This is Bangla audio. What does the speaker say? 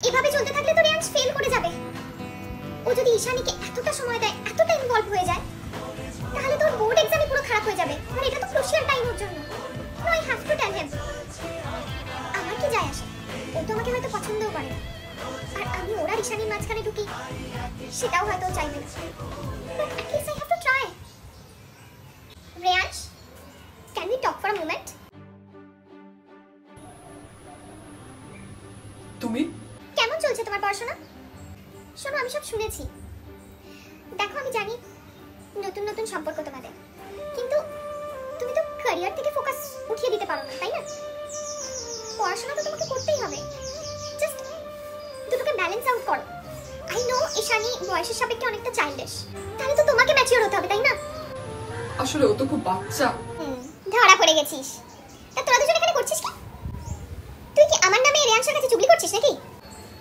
এভাবে চলতে থাকলে তো রেয়ান্স ফেল করে যাবে। ও যদি ঈশানীকে এতটা সময় দেয়, এতটা ইনভলভ হয়ে যায়, তাহলে তোর বোর্ড এক্সামই পুরো খারাপ হয়ে যাবে। আর এটা তো ক্রুশিয়াল টাইম ওর জন্য। No, I have to tell him. আমার কি যায় আসে? ও তো আমাকে হয়তো পছন্দও করে না, আর আমি ওরা ঈশানীর মাঝখানে ঢুকি সেটাও হয়তো চাইবে না। But at least I have to try. রেয়ান্স, can we talk for a moment? তুমি কেমন চলছে তোমার পড়াশোনা? শোনো, আমি সব শুনেছি। দেখো, আমি জানি নতুন নতুন সম্পর্ক তোমাদের, কিন্তু তুমি তো ক্যারিয়ার থেকে ফোকাস উঠিয়ে দিতে পারো না, তাই না? পড়াশোনা তো তোমাকে করতেই হবে। জাস্ট দুটোকে ব্যালেন্স আউট করো। আই নো ঈশানী বয়সের সাপেক্ষে অনেকটা চাইল্ডিশ, তাহলে তো তোমাকে ম্যাচিওর হতে হবে, তাই না? আসলে ও তো খুব বাচ্চা। ধরা পড়ে গেছিস। তা তোরা দুজন এখানে করছিস কি? তুই কি আমার নামে রেয়ান্সের কাছে চুগলি করছিস নাকি?